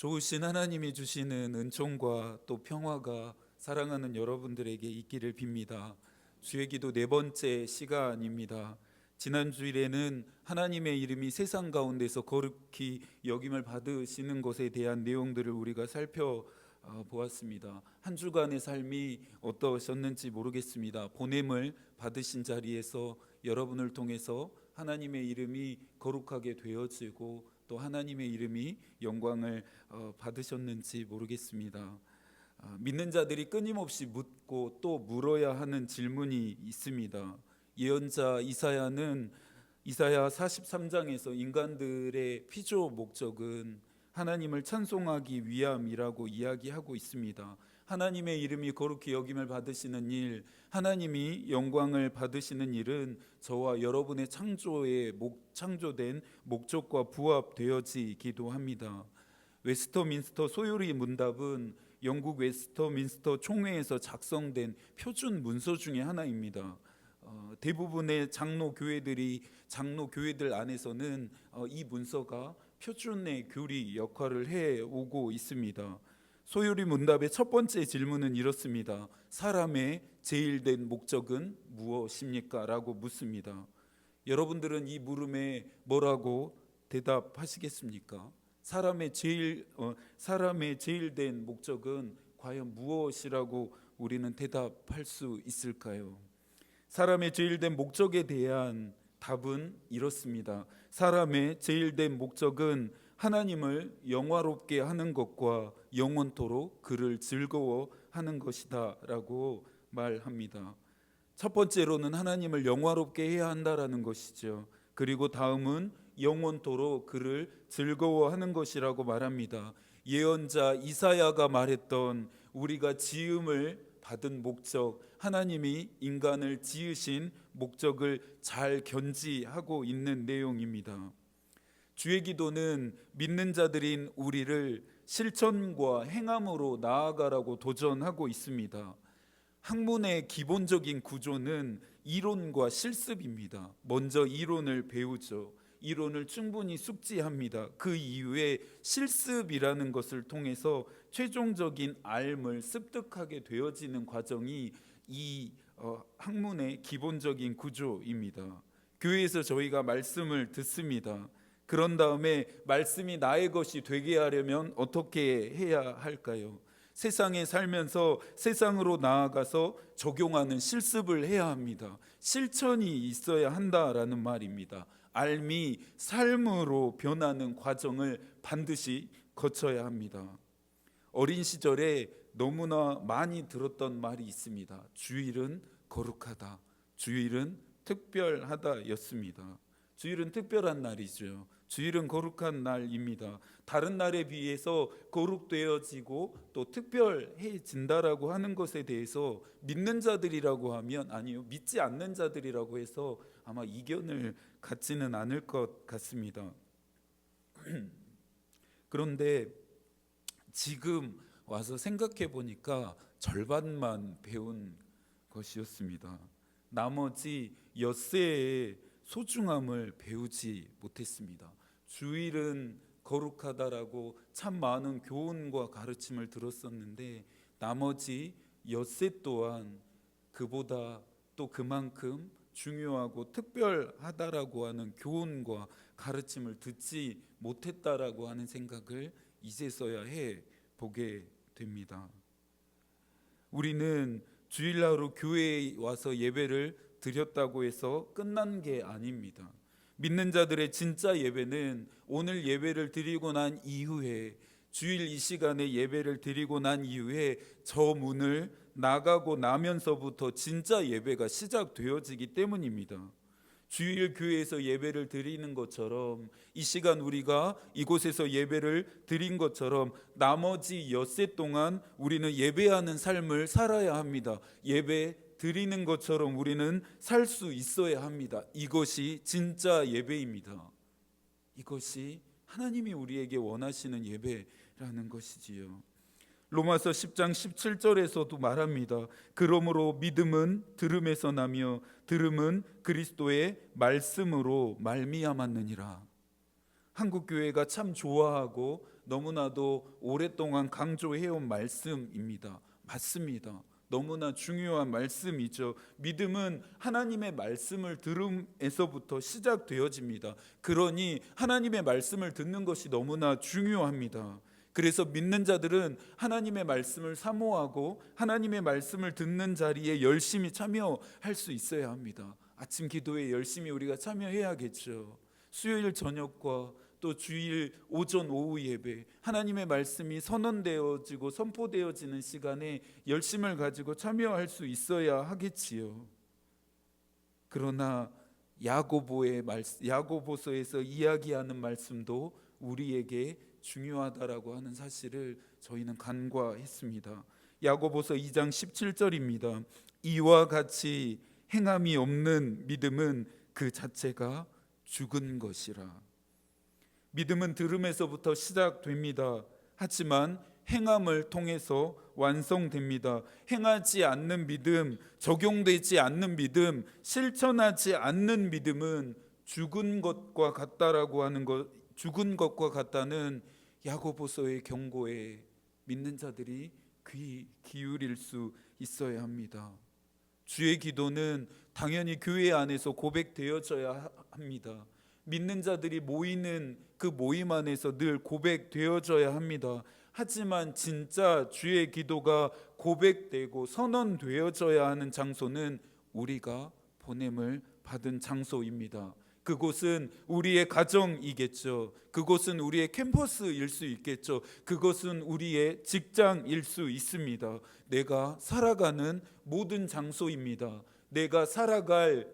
좋으신 하나님이 주시는 은총과 또 평화가 사랑하는 여러분들에게 있기를 빕니다. 주의 기도 네 번째 시간입니다. 지난 주일에는 하나님의 이름이 세상 가운데서 거룩히 여김을 받으시는 것에 대한 내용들을 우리가 살펴보았습니다. 한 주간의 삶이 어떠셨는지 모르겠습니다. 보냄을 받으신 자리에서 여러분을 통해서 하나님의 이름이 거룩하게 되어지고 또 하나님의 이름이 영광을 받으셨는지 모르겠습니다. 믿는 자들이 끊임없이 묻고 또 물어야 하는 질문이 있습니다. 예언자 이사야는 이사야 43장에서 인간들의 피조 목적은 하나님을 찬송하기 위함이라고 이야기하고 있습니다. 하나님의 이름이 거룩히 여김을 받으시는 일, 하나님이 영광을 받으시는 일은 저와 여러분의 창조된 목적과 부합되어지기도 합니다. 웨스터민스터 소요리 문답은 영국 웨스터민스터 총회에서 작성된 표준 문서 중에 하나입니다. 대부분의 장로교회들 안에서는 이 문서가 표준의 교리 역할을 해오고 있습니다. 소요리 문답의 첫 번째 질문은 이렇습니다. 사람의 제일된 목적은 무엇입니까? 라고 묻습니다. 여러분들은 이 물음에 뭐라고 대답하시겠습니까? 사람의 제일된 목적은 과연 무엇이라고 우리는 대답할 수 있을까요? 사람의 제일된 목적에 대한 답은 이렇습니다. 사람의 제일된 목적은 하나님을 영화롭게 하는 것과 영원토록 그를 즐거워하는 것이다 라고 말합니다. 첫 번째로는 하나님을 영화롭게 해야 한다라는 것이죠. 그리고 다음은 영원토록 그를 즐거워하는 것이라고 말합니다. 예언자 이사야가 말했던 우리가 지음을 받은 목적, 하나님이 인간을 지으신 목적을 잘 견지하고 있는 내용입니다. 주의 기도는 믿는 자들인 우리를 실천과 행함으로 나아가라고 도전하고 있습니다. 학문의 기본적인 구조는 이론과 실습입니다. 먼저 이론을 배우죠. 이론을 충분히 숙지합니다. 그 이후에 실습이라는 것을 통해서 최종적인 알을 습득하게 되어지는 과정이 이 학문의 기본적인 구조입니다. 교회에서 저희가 말씀을 듣습니다. 그런 다음에 말씀이 나의 것이 되게 하려면 어떻게 해야 할까요? 세상에 살면서 세상으로 나아가서 적용하는 실습을 해야 합니다. 실천이 있어야 한다라는 말입니다. 알미 삶으로 변하는 과정을 반드시 거쳐야 합니다. 어린 시절에 너무나 많이 들었던 말이 있습니다. 주일은 거룩하다. 주일은 특별하다 였습니다. 주일은 특별한 날이죠. 주일은 거룩한 날입니다. 다른 날에 비해서 거룩되어지고 또 특별해진다라고 하는 것에 대해서 믿는 자들이라고 하면, 아니요, 믿지 않는 자들이라고 해서 아마 이견을 갖지는 않을 것 같습니다. 그런데 지금 와서 생각해 보니까 절반만 배운 것이었습니다. 나머지 엿새의 소중함을 배우지 못했습니다. 주일은 거룩하다라고 참 많은 교훈과 가르침을 들었었는데 나머지 엿새 또한 그보다 또 그만큼 중요하고 특별하다라고 하는 교훈과 가르침을 듣지 못했다라고 하는 생각을 이제서야 해 보게 됩니다. 우리는 주일날로 교회에 와서 예배를 드렸다고 해서 끝난 게 아닙니다. 믿는 자들의 진짜 예배는 오늘 예배를 드리고 난 이후에, 주일 이 시간에 예배를 드리고 난 이후에 저 문을 나가고 나면서부터 진짜 예배가 시작되어지기 때문입니다. 주일 교회에서 예배를 드리는 것처럼 이 시간 우리가 이곳에서 예배를 드린 것처럼 나머지 엿새 동안 우리는 예배하는 삶을 살아야 합니다. 예배 드리는 것처럼 우리는 살 수 있어야 합니다. 이것이 진짜 예배입니다. 이것이 하나님이 우리에게 원하시는 예배라는 것이지요. 로마서 10장 17절에서도 말합니다. 그러므로 믿음은 들음에서 나며 들음은 그리스도의 말씀으로 말미암았느니라. 한국교회가 참 좋아하고 너무나도 오랫동안 강조해온 말씀입니다. 맞습니다. 너무나 중요한 말씀이죠. 믿음은 하나님의 말씀을 들음에서부터 시작되어집니다. 그러니 하나님의 말씀을 듣는 것이 너무나 중요합니다. 그래서 믿는 자들은 하나님의 말씀을 사모하고 하나님의 말씀을 듣는 자리에 열심히 참여할 수 있어야 합니다. 아침 기도에 열심히 우리가 참여해야겠죠. 수요일 저녁과 또 주일 오전 오후 예배, 하나님의 말씀이 선언되어지고 선포되어지는 시간에 열심을 가지고 참여할 수 있어야 하겠지요. 그러나 야고보서에서 이야기하는 말씀도 우리에게 중요하다라고 하는 사실을 저희는 간과했습니다. 야고보서 2장 17절입니다. 이와 같이 행함이 없는 믿음은 그 자체가 죽은 것이라. 믿음은 들음에서부터 시작됩니다. 하지만 행함을 통해서 완성됩니다. 행하지 않는 믿음, 적용되지 않는 믿음, 실천하지 않는 믿음은 죽은 것과 같다라고 하는 것, 죽은 것과 같다는 야고보서의 경고에 믿는 자들이 귀 기울일 수 있어야 합니다. 주의 기도는 당연히 교회 안에서 고백되어져야 합니다. 믿는 자들이 모이는 그 모임 안에서 늘 고백되어져야 합니다. 하지만 진짜 주의 기도가 고백되고 선언되어져야 하는 장소는 우리가 보냄을 받은 장소입니다. 그곳은 우리의 가정이겠죠. 그곳은 우리의 캠퍼스일 수 있겠죠. 그것은 우리의 직장일 수 있습니다. 내가 살아가는 모든 장소입니다. 내가 살아갈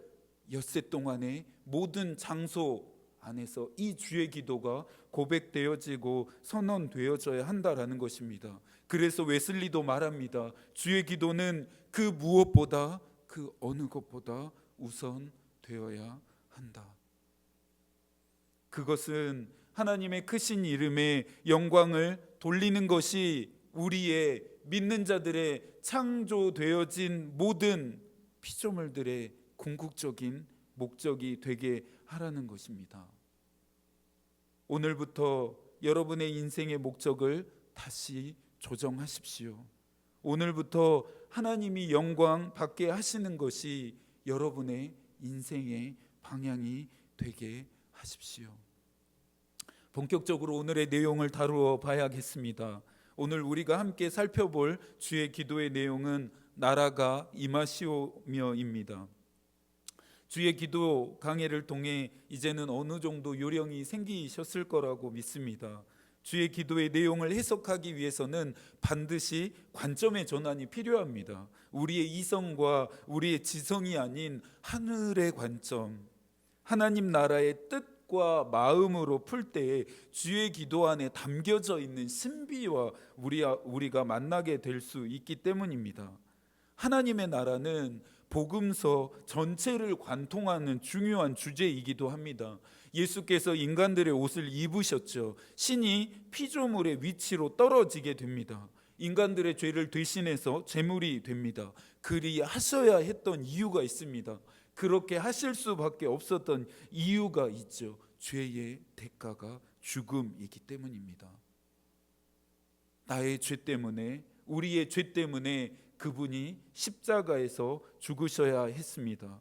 엿새 동안의 모든 장소 안에서 이 주의 기도가 고백되어지고 선언되어져야 한다라는 것입니다. 그래서 웨슬리도 말합니다. 주의 기도는 그 무엇보다 그 어느 것보다 우선되어야 한다. 그것은 하나님의 크신 이름에 영광을 돌리는 것이 우리의 믿는 자들의 창조되어진 모든 피조물들의 궁극적인 목적이 되게 하라는 것입니다. 오늘부터 여러분의 인생의 목적을 다시 조정하십시오. 오늘부터 하나님이 영광 받게 하시는 것이 여러분의 인생의 방향이 되게 하십시오. 본격적으로 오늘의 내용을 다루어 봐야겠습니다. 오늘 우리가 함께 살펴볼 주의 기도의 내용은 나라가 임하시오며입니다. 주의 기도 강해를 통해 이제는 어느 정도 요령이 생기셨을 거라고 믿습니다. 주의 기도의 내용을 해석하기 위해서는 반드시 관점의 전환이 필요합니다. 우리의 이성과 우리의 지성이 아닌 하늘의 관점, 하나님 나라의 뜻과 마음으로 풀 때 주의 기도 안에 담겨져 있는 신비와 우리가 만나게 될 수 있기 때문입니다. 하나님의 나라는 복음서 전체를 관통하는 중요한 주제이기도 합니다. 예수께서 인간들의 옷을 입으셨죠. 신이 피조물의 위치로 떨어지게 됩니다. 인간들의 죄를 대신해서 제물이 됩니다. 그리하셔야 했던 이유가 있습니다. 그렇게 하실 수밖에 없었던 이유가 있죠. 죄의 대가가 죽음이기 때문입니다. 나의 죄 때문에, 우리의 죄 때문에 그분이 십자가에서 죽으셔야 했습니다.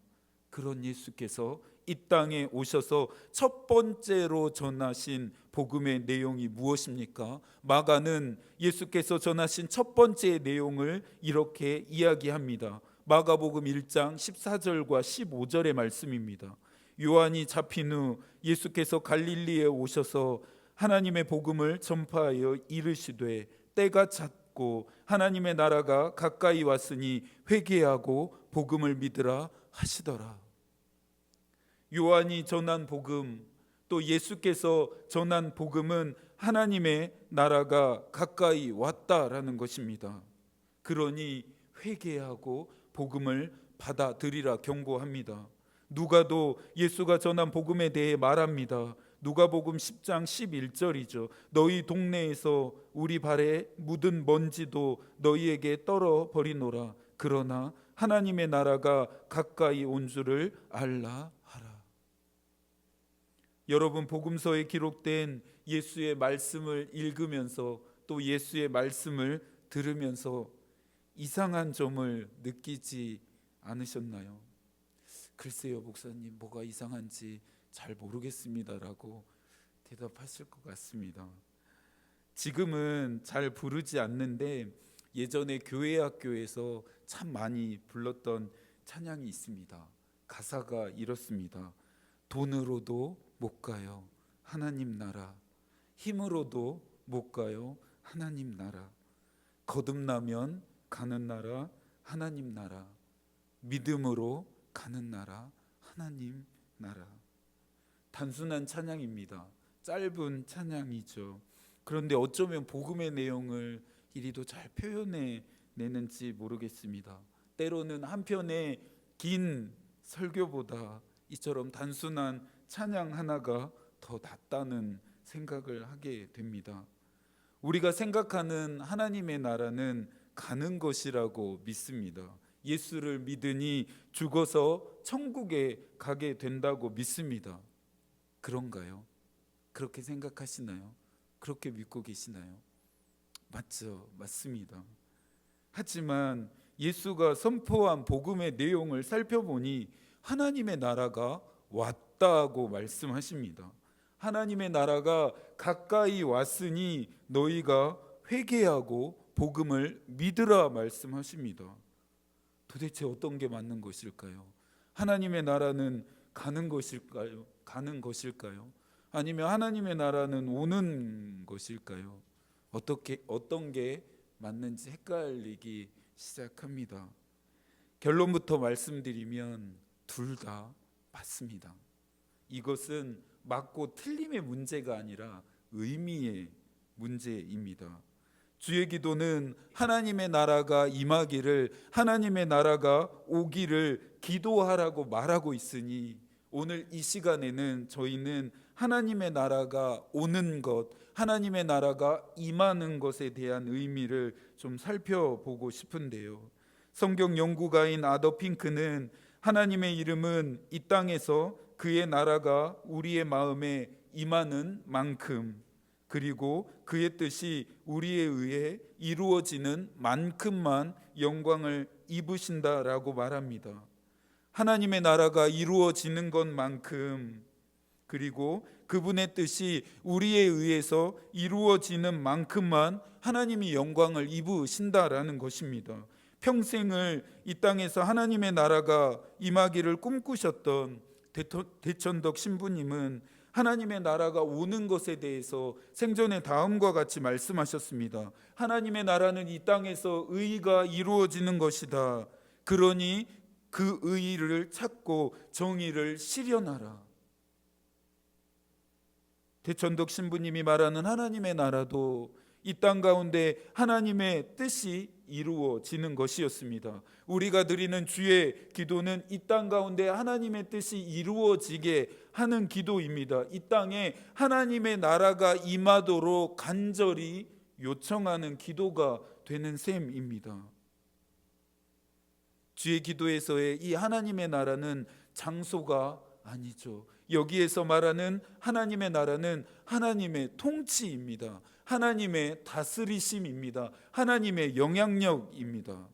그런 예수께서 이 땅에 오셔서 첫 번째로 전하신 복음의 내용이 무엇입니까? 마가는 예수께서 전하신 첫 번째 내용을 이렇게 이야기합니다. 마가복음 1장 14절과 15절의 말씀입니다. 요한이 잡힌 후 예수께서 갈릴리에 오셔서 하나님의 복음을 전파하여 이르시되 때가 찼고 하나님의 나라가 가까이 왔으니 회개하고 복음을 믿으라 하시더라. 요한이 전한 복음, 또 예수께서 전한 복음은 하나님의 나라가 가까이 왔다라는 것입니다. 그러니 회개하고 복음을 받아들이라 경고합니다. 누가도 예수가 전한 복음에 대해 말합니다. 누가복음 10장 11절이죠. 너희 동네에서 우리 발에 묻은 먼지도 너희에게 떨어버리노라. 그러나 하나님의 나라가 가까이 온 줄을 알라 하라. 여러분, 복음서에 기록된 예수의 말씀을 읽으면서 또 예수의 말씀을 들으면서 이상한 점을 느끼지 않으셨나요? 글쎄요, 목사님, 뭐가 이상한지 잘 모르겠습니다라고 대답하실 것 같습니다. 지금은 잘 부르지 않는데 예전에 교회 학교에서 참 많이 불렀던 찬양이 있습니다. 가사가 이렇습니다. 돈으로도 못 가요, 하나님 나라. 힘으로도 못 가요, 하나님 나라. 거듭나면 가는 나라, 하나님 나라. 믿음으로 가는 나라, 하나님 나라. 단순한 찬양입니다. 짧은 찬양이죠. 그런데 어쩌면 복음의 내용을 이리도 잘 표현해 내는지 모르겠습니다. 때로는 한 편의 긴 설교보다 이처럼 단순한 찬양 하나가 더 낫다는 생각을 하게 됩니다. 우리가 생각하는 하나님의 나라는 가는 것이라고 믿습니다. 예수를 믿으니 죽어서 천국에 가게 된다고 믿습니다. 그런가요? 그렇게 생각하시나요? 그렇게 믿고 계시나요? 맞죠, 맞습니다. 하지만 예수가 선포한 복음의 내용을 살펴보니 하나님의 나라가 왔다고 말씀하십니다. 하나님의 나라가 가까이 왔으니 너희가 회개하고 복음을 믿으라 말씀하십니다. 도대체 어떤 게 맞는 것일까요? 하나님의 나라는 가는 것일까요? 가는 것일까요? 아니면 하나님의 나라는 오는 것일까요? 어떤 게 맞는지 헷갈리기 시작합니다. 결론부터 말씀드리면 둘 다 맞습니다. 이것은 맞고 틀림의 문제가 아니라 의미의 문제입니다. 주의 기도는 하나님의 나라가 임하기를, 하나님의 나라가 오기를 기도하라고 말하고 있으니 오늘 이 시간에는 저희는 하나님의 나라가 오는 것, 하나님의 나라가 임하는 것에 대한 의미를 좀 살펴보고 싶은데요. 성경 연구가인 아더 핑크는 하나님의 이름은 이 땅에서 그의 나라가 우리의 마음에 임하는 만큼, 그리고 그의 뜻이 우리에 의해 이루어지는 만큼만 영광을 입으신다라고 말합니다. 하나님의 나라가 이루어지는 것만큼, 그리고 그분의 뜻이 우리에 의해서 이루어지는 만큼만 하나님이 영광을 입으신다라는 것입니다. 평생을 이 땅에서 하나님의 나라가 임하기를 꿈꾸셨던 대천덕 신부님은 하나님의 나라가 오는 것에 대해서 생전에 다음과 같이 말씀하셨습니다. 하나님의 나라는 이 땅에서 의가 이루어지는 것이다. 그러니 그 의를 찾고 정의를 실현하라. 대천덕 신부님이 말하는 하나님의 나라도 이 땅 가운데 하나님의 뜻이 이루어지는 것이었습니다. 우리가 드리는 주의 기도는 이 땅 가운데 하나님의 뜻이 이루어지게 하는 기도입니다. 이 땅에 하나님의 나라가 임하도록 간절히 요청하는 기도가 되는 셈입니다. 주의 기도에서의 이 하나님의 나라는 장소가 아니죠. 여기에서 말하는 하나님의 나라는 하나님의 통치입니다. 하나님의 다스리심입니다. 하나님의 영향력입니다.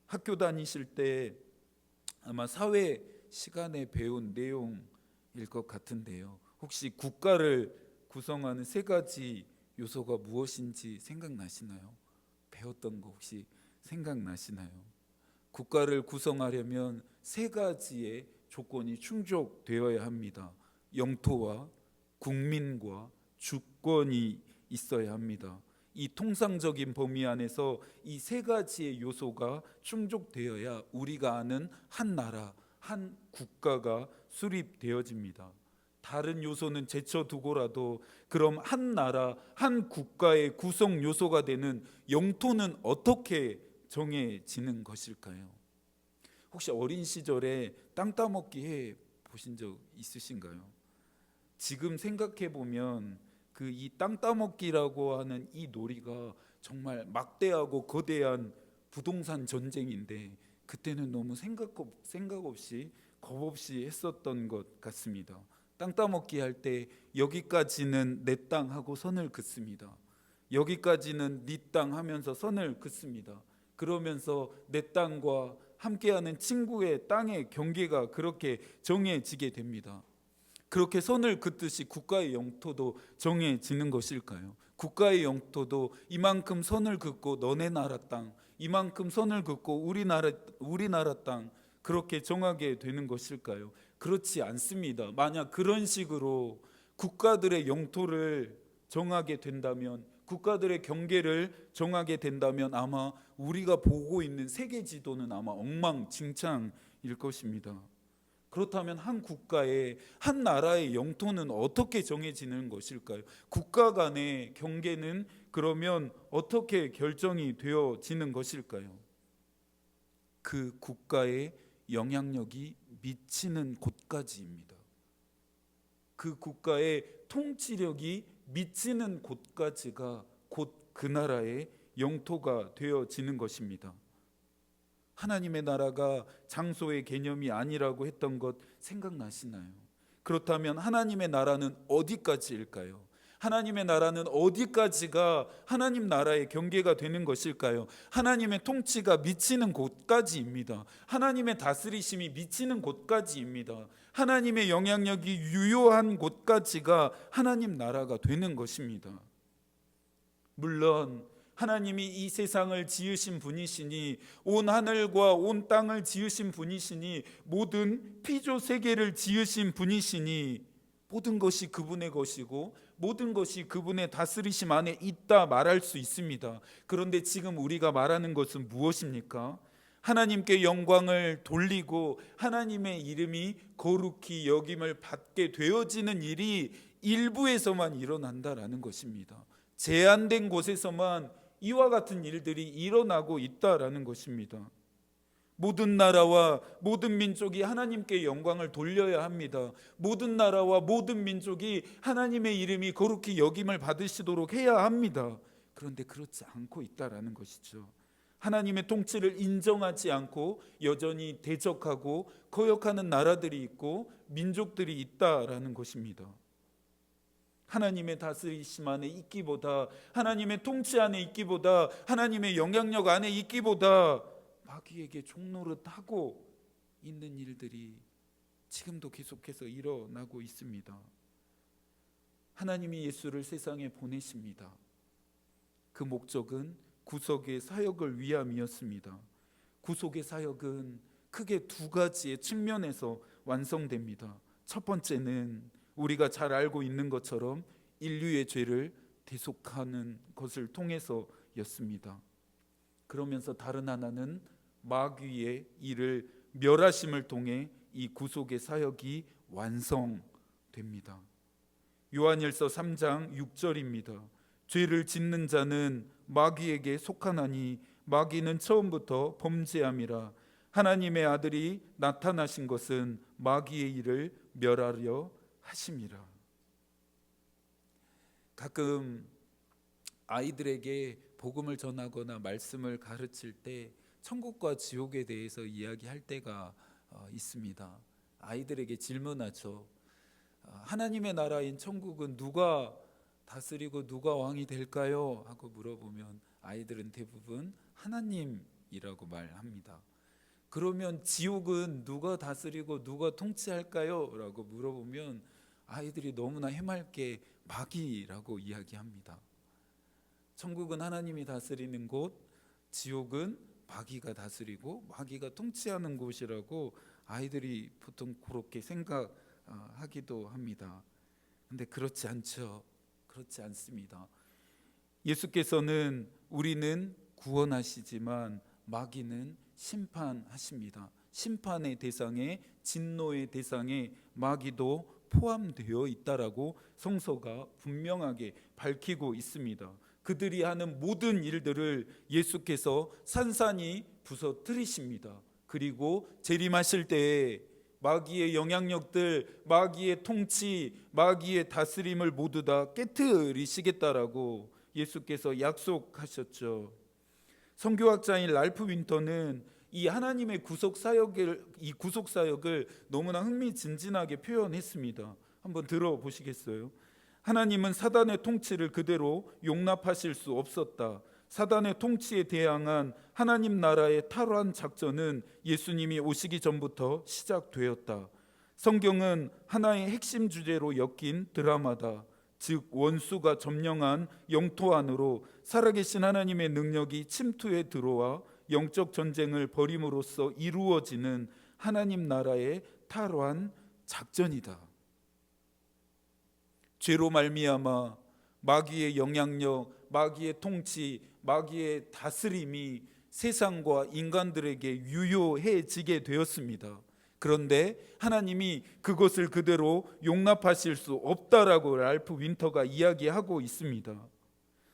학교 다니실 때 아마 사회 시간에 배운 내용일 것 같은데요. 혹시 국가를 구성하는 세 가지 요소가 무엇인지 생각나시나요? 배웠던 거 혹시 생각나시나요? 국가를 구성하려면 세 가지의 조건이 충족되어야 합니다. 영토와 국민과 주권이 있어야 합니다. 이 통상적인 범위 안에서 이 세 가지의 요소가 충족되어야 우리가 아는 한 나라, 한 국가가 수립되어집니다. 다른 요소는 제쳐두고라도 그럼 한 나라, 한 국가의 구성 요소가 되는 영토는 어떻게 정해지는 것일까요? 혹시 어린 시절에 땅 따먹기 해 보신 적 있으신가요? 지금 생각해 보면 그 이 땅 따먹기라고 하는 이 놀이가 정말 막대하고 거대한 부동산 전쟁인데 그때는 너무 생각 없이 겁 없이 했었던 것 같습니다. 땅 따먹기 할 때 여기까지는 내 땅 하고 선을 긋습니다. 여기까지는 네 땅 하면서 선을 긋습니다. 그러면서 내 땅과 함께하는 친구의 땅의 경계가 그렇게 정해지게 됩니다. 그렇게 선을 긋듯이 국가의 영토도 정해지는 것일까요? 국가의 영토도 이만큼 선을 긋고 너네 나라 땅, 이만큼 선을 긋고 우리나라 땅 그렇게 정하게 되는 것일까요? 그렇지 않습니다. 만약 그런 식으로 국가들의 영토를 정하게 된다면, 국가들의 경계를 정하게 된다면 아마 우리가 보고 있는 세계 지도는 아마 엉망진창일 것입니다. 그렇다면 한 국가의, 한 나라의 영토는 어떻게 정해지는 것일까요? 국가 간의 경계는 그러면 어떻게 결정이 되어지는 것일까요? 그 국가의 영향력이 미치는 곳까지입니다. 그 국가의 통치력이 미치는 곳까지가 곧 그 나라의 영토가 되어지는 것입니다. 하나님의 나라가 장소의 개념이 아니라고 했던 것 생각나시나요? 그렇다면 하나님의 나라는 어디까지일까요? 하나님의 나라는 어디까지가 하나님 나라의 경계가 되는 것일까요? 하나님의 통치가 미치는 곳까지입니다. 하나님의 다스리심이 미치는 곳까지입니다. 하나님의 영향력이 유효한 곳까지가 하나님 나라가 되는 것입니다. 물론 하나님이 이 세상을 지으신 분이시니, 온 하늘과 온 땅을 지으신 분이시니, 모든 피조 세계를 지으신 분이시니 모든 것이 그분의 것이고 모든 것이 그분의 다스리심 안에 있다 말할 수 있습니다. 그런데 지금 우리가 말하는 것은 무엇입니까? 하나님께 영광을 돌리고 하나님의 이름이 거룩히 여김을 받게 되어지는 일이 일부에서만 일어난다라는 것입니다. 제한된 곳에서만 이와 같은 일들이 일어나고 있다라는 것입니다. 모든 나라와 모든 민족이 하나님께 영광을 돌려야 합니다. 모든 나라와 모든 민족이 하나님의 이름이 거룩히 여김을 받으시도록 해야 합니다. 그런데 그렇지 않고 있다라는 것이죠. 하나님의 통치를 인정하지 않고 여전히 대적하고 거역하는 나라들이 있고 민족들이 있다라는 것입니다. 하나님의 다스리심 안에 있기보다, 하나님의 통치 안에 있기보다, 하나님의 영향력 안에 있기보다 마귀에게 종노릇하고 있는 일들이 지금도 계속해서 일어나고 있습니다. 하나님이 예수를 세상에 보내십니다. 그 목적은 구속의 사역을 위함이었습니다. 구속의 사역은 크게 두 가지의 측면에서 완성됩니다. 첫 번째는 우리가 잘 알고 있는 것처럼 인류의 죄를 대속하는 것을 통해서였습니다. 그러면서 다른 하나는 마귀의 일을 멸하심을 통해 이 구속의 사역이 완성됩니다. 요한일서 3장 6절입니다. 죄를 짓는 자는 마귀에게 속하나니 마귀는 처음부터 범죄함이라. 하나님의 아들이 나타나신 것은 마귀의 일을 멸하려 하심이라. 가끔 아이들에게 복음을 전하거나 말씀을 가르칠 때 천국과 지옥에 대해서 이야기할 때가 있습니다. 아이들에게 질문하죠. 하나님의 나라인 천국은 누가 다스리고 누가 왕이 될까요? 하고 물어보면 아이들은 대부분 하나님이라고 말합니다. 그러면 지옥은 누가 다스리고 누가 통치할까요? 라고 물어보면 아이들이 너무나 해맑게 마귀라고 이야기합니다. 천국은 하나님이 다스리는 곳, 지옥은 마귀가 다스리고 마귀가 통치하는 곳이라고 아이들이 보통 그렇게 생각하기도 합니다. 근데 그렇지 않죠. 그렇지 않습니다. 예수께서는 우리는 구원하시지만 마귀는 심판하십니다. 심판의 대상에, 진노의 대상에 마귀도 포함되어 있다라고 성서가 분명하게 밝히고 있습니다. 그들이 하는 모든 일들을 예수께서 산산이 부서뜨리십니다. 그리고 재림하실 때에 마귀의 영향력들, 마귀의 통치, 마귀의 다스림을 모두 다 깨트리시겠다라고 예수께서 약속하셨죠. 선교학자인 랄프 윈터는 이 하나님의 구속 사역을 너무나 흥미진진하게 표현했습니다. 한번 들어보시겠어요? 하나님은 사단의 통치를 그대로 용납하실 수 없었다. 사단의 통치에 대항한 하나님 나라의 탈환 작전은 예수님이 오시기 전부터 시작되었다. 성경은 하나의 핵심 주제로 엮인 드라마다. 즉 원수가 점령한 영토 안으로 살아계신 하나님의 능력이 침투해 들어와 영적 전쟁을 벌임으로써 이루어지는 하나님 나라의 탈환 작전이다. 죄로 말미암아 마귀의 영향력, 마귀의 통치, 마귀의 다스림이 세상과 인간들에게 유효해지게 되었습니다. 그런데 하나님이 그것을 그대로 용납하실 수 없다라고 랄프 윈터가 이야기하고 있습니다.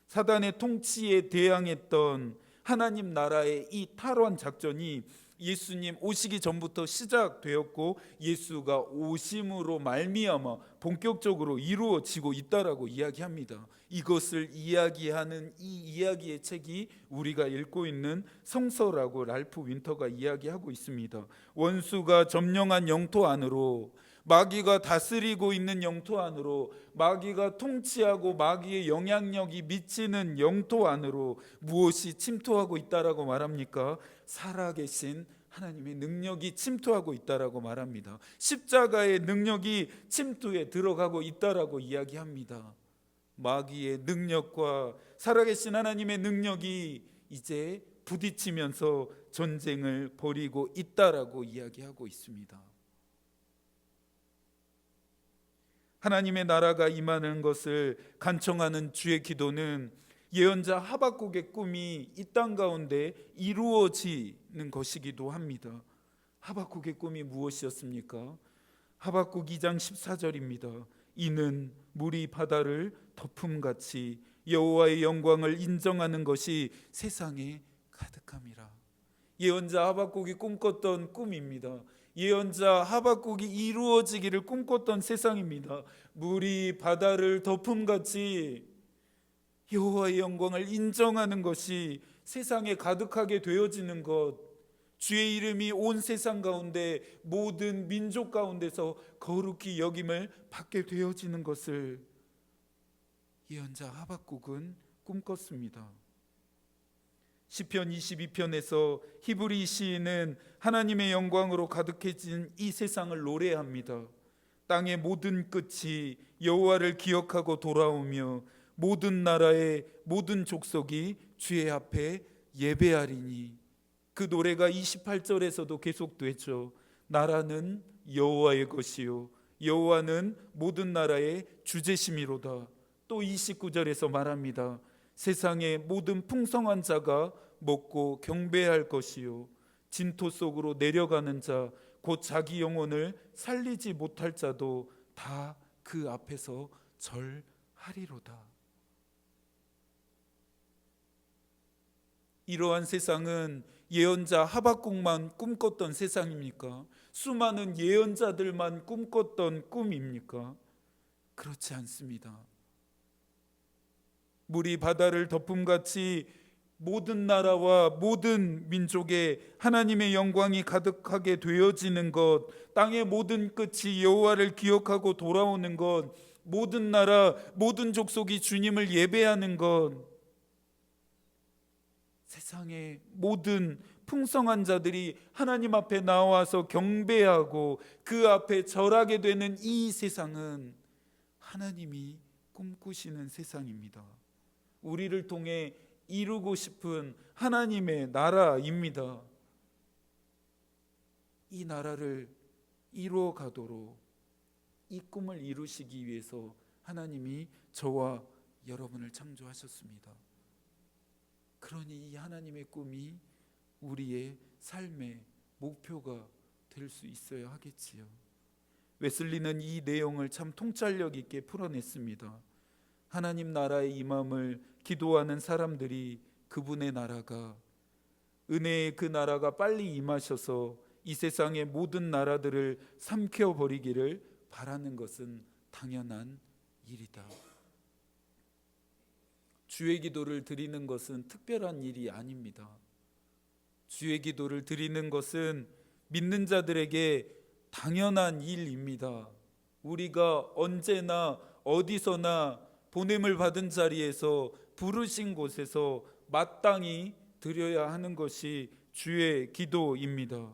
사단의 통치에 대항했던 하나님 나라의 이 탈환 작전이 예수님 오시기 전부터 시작되었고 예수가 오심으로 말미암아 본격적으로 이루어지고 있다라고 이야기합니다. 이것을 이야기하는 이 이야기의 책이 우리가 읽고 있는 성서라고 랄프 윈터가 이야기하고 있습니다. 원수가 점령한 영토 안으로, 마귀가 다스리고 있는 영토 안으로, 마귀가 통치하고 마귀의 영향력이 미치는 영토 안으로 무엇이 침투하고 있다라고 말합니까? 살아계신 하나님의 능력이 침투하고 있다라고 말합니다. 십자가의 능력이 침투에 들어가고 있다라고 이야기합니다. 마귀의 능력과 살아계신 하나님의 능력이 이제 부딪히면서 전쟁을 벌이고 있다라고 이야기하고 있습니다. 하나님의 나라가 임하는 것을 간청하는 주의 기도는 예언자 하박국의 꿈이 이 땅 가운데 이루어지는 것이기도 합니다. 하박국의 꿈이 무엇이었습니까? 하박국 2장 14절입니다. 이는 물이 바다를 덮음같이 여호와의 영광을 인정하는 것이 세상에 가득함이라. 예언자 하박국이 꿈꿨던 꿈입니다. 예언자 하박국이 이루어지기를 꿈꿨던 세상입니다. 물이 바다를 덮음같이 여호와의 영광을 인정하는 것이 세상에 가득하게 되어지는 것, 주의 이름이 온 세상 가운데 모든 민족 가운데서 거룩히 여김을 받게 되어지는 것을 예언자 하박국은 꿈꿨습니다. 시편 22편에서 히브리 시인은 하나님의 영광으로 가득해진 이 세상을 노래합니다. 땅의 모든 끝이 여호와를 기억하고 돌아오며 모든 나라의 모든 족속이 주의 앞에 예배하리니. 그 노래가 28절에서도 계속되죠. 나라는 여호와의 것이요 여호와는 모든 나라의 주제심이로다. 또 29절에서 말합니다. 세상의 모든 풍성한 자가 먹고 경배할 것이요 진토 속으로 내려가는 자 곧 자기 영혼을 살리지 못할 자도 다 그 앞에서 절하리로다. 이러한 세상은 예언자 하박국만 꿈꿨던 세상입니까? 수많은 예언자들만 꿈꿨던 꿈입니까? 그렇지 않습니다. 물이 바다를 덮음같이 모든 나라와 모든 민족에 하나님의 영광이 가득하게 되어지는 것, 땅의 모든 끝이 여호와를 기억하고 돌아오는 것, 모든 나라, 모든 족속이 주님을 예배하는 것, 세상의 모든 풍성한 자들이 하나님 앞에 나와서 경배하고 그 앞에 절하게 되는 이 세상은 하나님이 꿈꾸시는 세상입니다. 우리를 통해 이루고 싶은 하나님의 나라입니다. 이 나라를 이루어 가도록 이 꿈을 이루시기 위해서 하나님이 저와 여러분을 창조하셨습니다. 그러니 이 하나님의 꿈이 우리의 삶의 목표가 될 수 있어야 하겠지요. 웨슬리는 이 내용을 참 통찰력 있게 풀어냈습니다. 하나님 나라의 임함을 기도하는 사람들이 그분의 나라가, 은혜의 그 나라가 빨리 임하셔서 이 세상의 모든 나라들을 삼켜버리기를 바라는 것은 당연한 일이다. 주의 기도를 드리는 것은 특별한 일이 아닙니다. 주의 기도를 드리는 것은 믿는 자들에게 당연한 일입니다. 우리가 언제나 어디서나 보냄을 받은 자리에서 부르신 곳에서 마땅히 드려야 하는 것이 주의 기도입니다.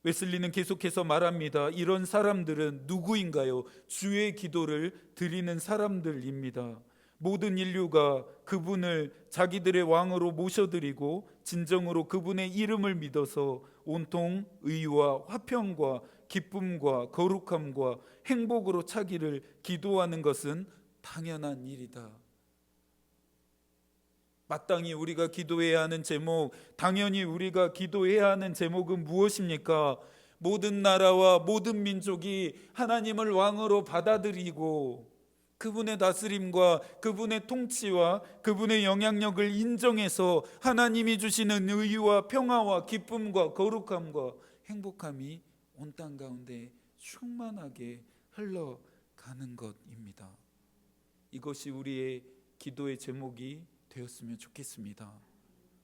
웨슬리는 계속해서 말합니다. 이런 사람들은 누구인가요? 주의 기도를 드리는 사람들입니다. 모든 인류가 그분을 자기들의 왕으로 모셔드리고 진정으로 그분의 이름을 믿어서 온통 의와 화평과 기쁨과 거룩함과 행복으로 차기를 기도하는 것은 당연한 일이다. 마땅히 우리가 기도해야 하는 제목, 당연히 우리가 기도해야 하는 제목은 무엇입니까? 모든 나라와 모든 민족이 하나님을 왕으로 받아들이고 그분의 다스림과 그분의 통치와 그분의 영향력을 인정해서 하나님이 주시는 의와 평화와 기쁨과 거룩함과 행복함이 온 땅 가운데 충만하게 흘러가는 것입니다. 이것이 우리의 기도의 제목이 되었으면 좋겠습니다.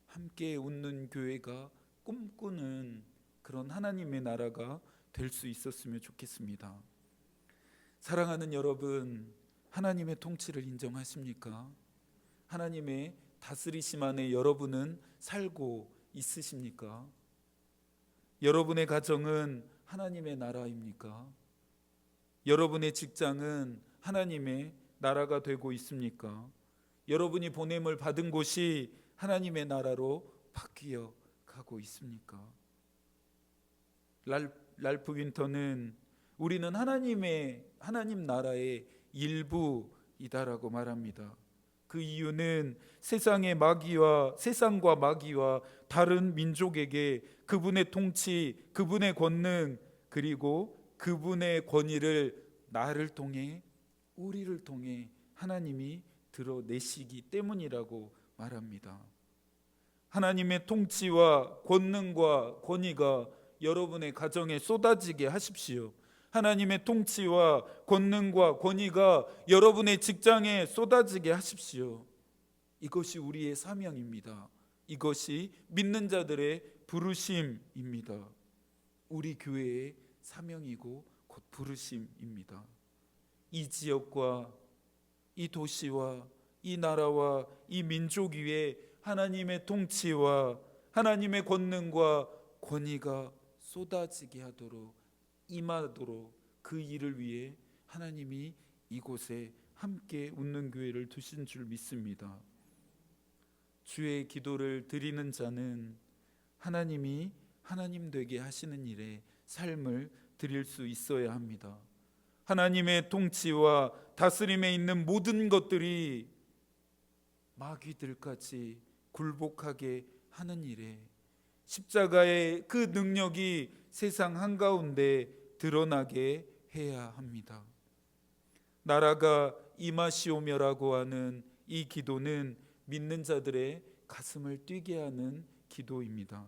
함께 웃는 교회가 꿈꾸는 그런 하나님의 나라가 될 수 있었으면 좋겠습니다. 사랑하는 여러분, 하나님의 통치를 인정하십니까? 하나님의 다스리심 안에 여러분은 살고 있으십니까? 여러분의 가정은 하나님의 나라입니까? 여러분의 직장은 하나님의 나라가 되고 있습니까? 여러분이 보냄을 받은 곳이 하나님의 나라로 바뀌어 가고 있습니까? 랄프 윈터는 우리는 하나님 나라의 일부이다라고 말합니다. 그 이유는 세상과 마귀와 다른 민족에게 그분의 통치, 그분의 권능, 그리고 그분의 권위를 나를 통해, 우리를 통해 하나님이 드러내시기 때문이라고 말합니다. 하나님의 통치와 권능과 권위가 여러분의 가정에 쏟아지게 하십시오. 하나님의 통치와 권능과 권위가 여러분의 직장에 쏟아지게 하십시오. 이것이 우리의 사명입니다. 이것이 믿는 자들의 부르심입니다. 우리 교회의 사명이고 곧 부르심입니다. 이 지역과 이 도시와 이 나라와 이 민족 위에 하나님의 통치와 하나님의 권능과 권위가 쏟아지게 하도록 임하도록 그 일을 위해 하나님이 이곳에 함께 웃는 교회를 두신 줄 믿습니다. 주의 기도를 드리는 자는 하나님이 하나님 되게 하시는 일에 삶을 드릴 수 있어야 합니다. 하나님의 통치와 다스림에 있는 모든 것들이 마귀들까지 굴복하게 하는 일에 십자가의 그 능력이 세상 한가운데 드러나게 해야 합니다. 나라가 임하시오며라고 하는 이 기도는 믿는 자들의 가슴을 뛰게 하는 기도입니다.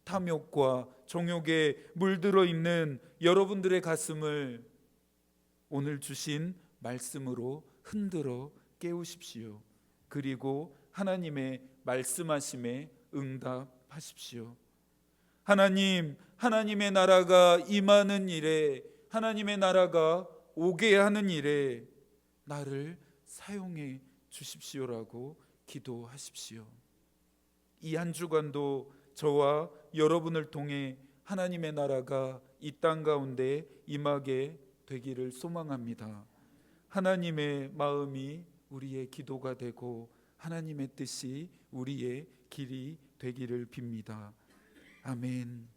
탐욕과 정욕에 물들어 있는 여러분들의 가슴을 오늘 주신 말씀으로 흔들어 깨우십시오. 그리고 하나님의 말씀하심에 응답하십시오. 하나님의 나라가 임하는 일에, 하나님의 나라가 오게 하는 일에 나를 사용해 주십시오라고 기도하십시오. 이 한 주간도 저와 여러분을 통해 하나님의 나라가 이 땅 가운데 임하게 되기를 소망합니다. 하나님의 마음이 우리의 기도가 되고 하나님의 뜻이 우리의 길이 되기를 빕니다. 아멘.